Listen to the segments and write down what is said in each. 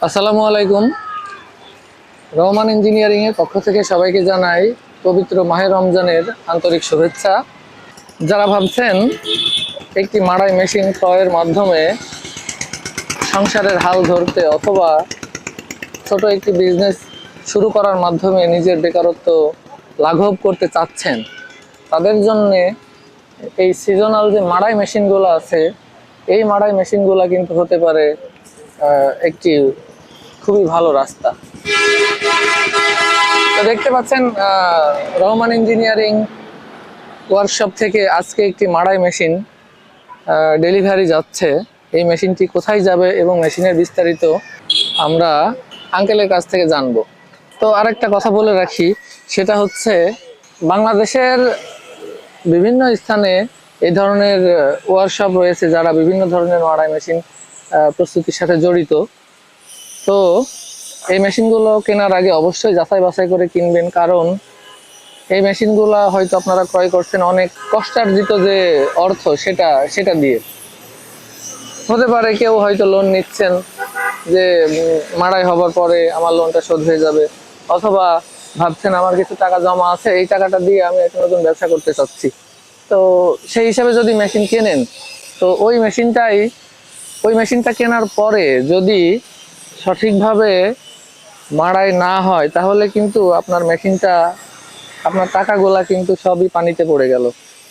আসসালামু আলাইকুম। রহমান ইঞ্জিনিয়ারিং এর পক্ষ থেকে সবাইকে জানাই পবিত্র মাহে রমজানের আন্তরিক শুভেচ্ছা। যারা ভাবছেন একটি মাড়াই মেশিন ক্রয়ের মাধ্যমে সংসারের হাল ধরতে অথবা ছোট একটি বিজনেস শুরু করার মাধ্যমে নিজের বেকারত্ব লাঘব করতে চাচ্ছেন, তাদের জন্য এই সিজনাল যে মাড়াই মেশিনগুলো আছে, এই মাড়াই মেশিনগুলো কিন্তু হতে পারে একটি খুবই ভালো রাস্তা। তো দেখতে পাচ্ছেন রহমান ইঞ্জিনিয়ারিং ওয়ার্কশপ থেকে আজকে একটি মাড়াই মেশিন ডেলিভারি যাচ্ছে। এই মেশিনটি কোথায় যাবে এবং মেশিনের বিস্তারিত আমরা আঙ্কেলের কাছ থেকে জানবো। তো আরেকটা কথা বলে রাখি, সেটা হচ্ছে বাংলাদেশের বিভিন্ন স্থানে এই ধরনের ওয়ার্কশপ রয়েছে যারা বিভিন্ন ধরনের মাড়াই মেশিন প্রস্তুতির সাথে জড়িত। তো এই মেশিনগুলো কেনার আগে অবশ্যই যাচাই বাছাই করে কিনবেন, কারণ এই মেশিনগুলো হয়তো আপনারা ক্রয় করছেন অনেক কষ্টার্জিত যে অর্থ সেটা দিয়ে। হতে পারে কেউ হয়তো লোন নিচ্ছেন যে মাড়াই হবার পরে আমার লোনটা শোধ হয়ে যাবে, অথবা ভাবছেন আমার কিছু টাকা জমা আছে, এই টাকাটা দিয়ে আমি একটা নতুন ব্যবসা করতে চাচ্ছি। তো সেই হিসাবে যদি মেশিন কেনেন, তো ওই মেশিনটা কেনার পরে যদি সঠিকভাবে মাড়াই না হয়, তাহলে কিন্তু আপনার মেশিনটা, আপনার টাকাগুলা কিন্তু সবই পানিতে পড়ে গেল।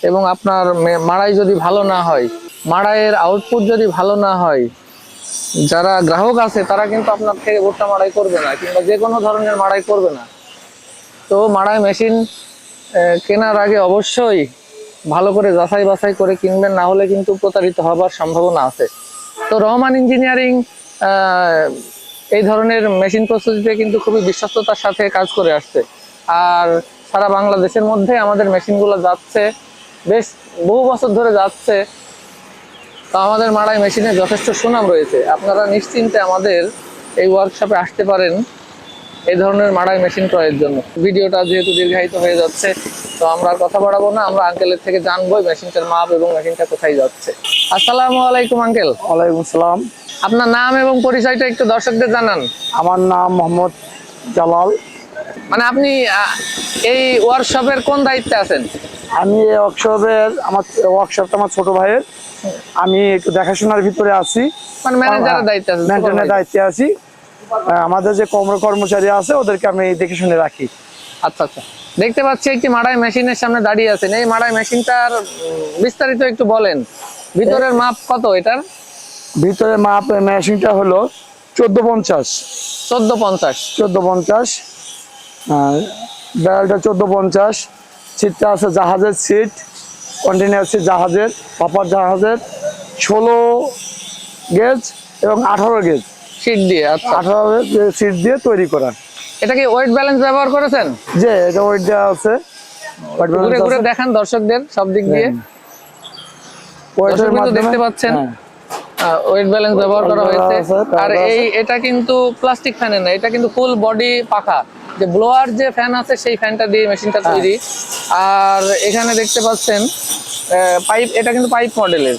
এবং আপনার মাড়াই যদি ভালো না হয়, মাড়াইয়ের আউটপুট যদি ভালো না হয়, যারা গ্রাহক আছে তারা কিন্তু আপনার থেকে ভুট্টা মাড়াই করবে না, কিংবা যে কোনো ধরনের মাড়াই করবে না। তো মাড়াই মেশিন কেনার আগে অবশ্যই ভালো করে যাচাই বাছাই করে কিনবেন, না হলে কিন্তু প্রতারিত হবার সম্ভাবনা আছে। তো রহমান ইঞ্জিনিয়ারিং এই ধরনের মেশিন প্রস্তুতিতে কিন্তু খুবই বিশ্বস্ততার সাথে কাজ করে আসছে। আর সারা বাংলাদেশের মধ্যে আমাদের মেশিনগুলো যাচ্ছে, বেশ বহু বছর ধরে যাচ্ছে। তো আমাদের মাড়াই মেশিনে যথেষ্ট সুনাম রয়েছে। আপনারা নিশ্চিন্তে আমাদের এই ওয়ার্কশপে আসতে পারেন এই ধরনের মাড়াই মেশিন ক্রয়ের জন্য। ভিডিওটা যেহেতু দীর্ঘায়িত হয়ে যাচ্ছে, তো আমরা আর কথা বাড়াবো না, আমরা আঙ্কেলের থেকে জানবো মেশিনটার মাপ এবং মেশিনটা কোথায় যাচ্ছে। আসসালামু আলাইকুম আঙ্কেল। ওয়ালাইকুম আসসালাম। আপনার নাম এবং পরিচয়টা একটু দর্শকদের জানান। আমার নাম মোহাম্মদ জালাল। মানে আপনি এই ওয়ার্কশপের কোন দায়িত্বে আছেন? আমি এই ওয়ার্কশপটা আমার ছোট ভাইয়ের। আমি একটু দেখাশোনার ভিতরে আছি, মানে ম্যানেজারের দায়িত্বে আছেন? মেনটেনের দায়িত্বে আছি। আমাদের যে কর্মচারী আছে ওদেরকে আমি দেখে শুনে রাখি। আচ্ছা আচ্ছা, দেখতে পাচ্ছি একটি মাড়াই মেশিনের সামনে দাঁড়িয়ে আছেন। এই মাড়াই মেশিনটার বিস্তারিত একটু বলেন। ভিতরের মাপ কত এটার? ভিতরে মাপ মেশিনটা হলো 1450। 1450। ব্যারেলটা 1450। সিটটা আছে জাহাজের সিট, কন্টেনার সিট জাহাজের, হপার জাহাজের, 16 গেজ এবং 18 গেজ সিট দিয়ে। আচ্ছা, 18 সিট দিয়ে তৈরি করা। এটা কি ওয়েট ব্যালেন্স ব্যবহার করেছেন? যে এটা ওয়েট দেওয়া আছে, ঘুরে ঘুরে দেখান দর্শকদের সব দিক দিয়ে। ওয়েটের মাধ্যমে দেখতে পাচ্ছেন ওয়েট ব্যালেন্স ব্যবহার করা হয়েছে। আর এটা কিন্তু প্লাস্টিক ফ্যানের না, এটা কিন্তু ফুল বডি পাখা, যে ব্লোয়ার যে ফ্যান আছে সেই ফ্যানটা দিয়ে মেশিনটা তৈরি। আর এখানে দেখতে পাচ্ছেন পাইপ, এটা কিন্তু পাইপ মডেলের।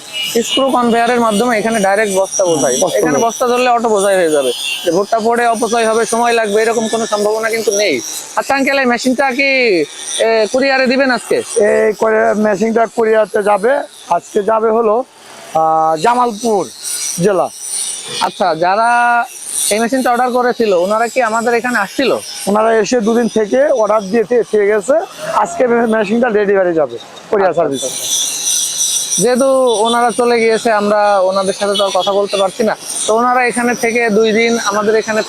স্ক্রু কনভেয়ারের মাধ্যমে এখানে ডাইরেক্ট বস্তা বোঝাই। এখানে বস্তা ধরলে অটো বোঝাই হয়ে যাবে, যে ভুট্টা পড়ে অপচয় হবে, সময় লাগবে, এরকম কোনো সম্ভাবনা কিন্তু নেই। আচ্ছা আঙ্কেল, এই মেশিনটা কি কুরিয়ারে দিবেন আজকে? এই করে মেশিনটা কুরিয়ারতে যাবে। আজকে যাবে হলো জামালপুর জেলা। আচ্ছা, যারা এই মেশিনটা অর্ডার করেছিল ওনারা কি আমাদের এখানে আসছিল? ওনারা এসে দুদিন থেকে অর্ডার দিয়ে গেছে। আজকে মেশিনটা ডেলিভারি যাবে কুরিয়ার সার্ভিস। যেহেতু ওনারা চলে গিয়েছে, আমরা ওনাদের সাথে তো আর কথা বলতে পারছি না। তো ওনারা এখানে থেকে 2 দিন আমাদের এখানে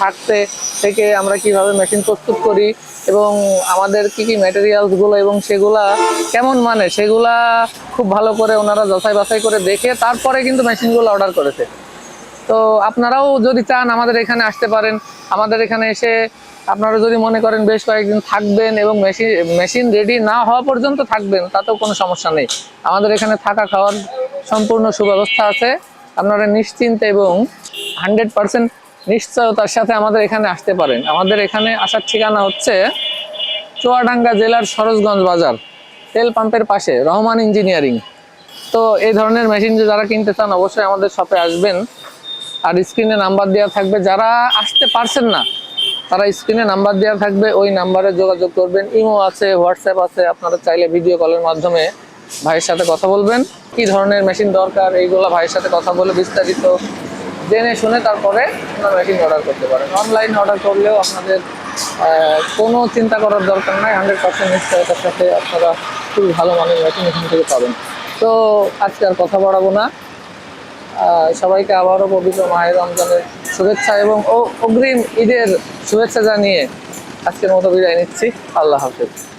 থেকে আমরা কিভাবে মেশিন প্রস্তুত করি এবং আমাদের কি কি ম্যাটেরিয়ালসগুলো এবং সেগুলা কেমন মানে, সেগুলা খুব ভালো করে ওনারা যাচাই বাছাই করে দেখে তারপরে কিন্তু মেশিনগুলো অর্ডার করেছে। তো আপনারাও যদি চান আমাদের এখানে আসতে পারেন। আমাদের এখানে এসে আপনারা যদি মনে করেন বেশ কয়েকদিন থাকবেন এবং মেশিন রেডি না হওয়া পর্যন্ত থাকবেন, তাতেও কোনো সমস্যা নেই। আমাদের এখানে থাকা খাওয়ার সম্পূর্ণ সুব্যবস্থা আছে। আপনারা নিশ্চিন্তে এবং 100% নিশ্চয়তার সাথে আমাদের এখানে আসতে পারেন। আমাদের এখানে আসার ঠিকানা হচ্ছে চুয়াডাঙ্গা জেলার সরোজগঞ্জ বাজার, তেল পাম্পের পাশে রহমান ইঞ্জিনিয়ারিং। তো এই ধরনের মেশিন যারা কিনতে চান অবশ্যই আমাদের শপে আসবেন। আর স্ক্রিনে নাম্বার দেওয়া থাকবে, যারা আসতে পারছেন না তারা স্ক্রিনে নাম্বার দেওয়া থাকবে, ওই নাম্বারে যোগাযোগ করবেন। ইমো আছে, হোয়াটসঅ্যাপ আছে, আপনারা চাইলে ভিডিও কলের মাধ্যমে ভাইয়ের সাথে কথা বলবেন। কি ধরনের মেশিন দরকার এইগুলো ভাইয়ের সাথে কথা বলে বিস্তারিত জেনে শুনে তারপরে আপনারা মেশিন অর্ডার করতে পারেন। অনলাইন অর্ডার করলেও আপনাদের কোনো চিন্তা করার দরকার নাই, 100% নিশ্চয়তার সাথে আপনারা খুবই ভালো মানের মেশিন এখান থেকে পাবেন। তো আজকে আর কথা বাড়াবো না, সবাইকে আবারও পবিত্র মাহে রমজানের শুভেচ্ছা এবং অগ্রিম ঈদের শুভেচ্ছা জানিয়ে আজকের মতো বিদায় নিচ্ছি। আল্লাহ হাফেজ।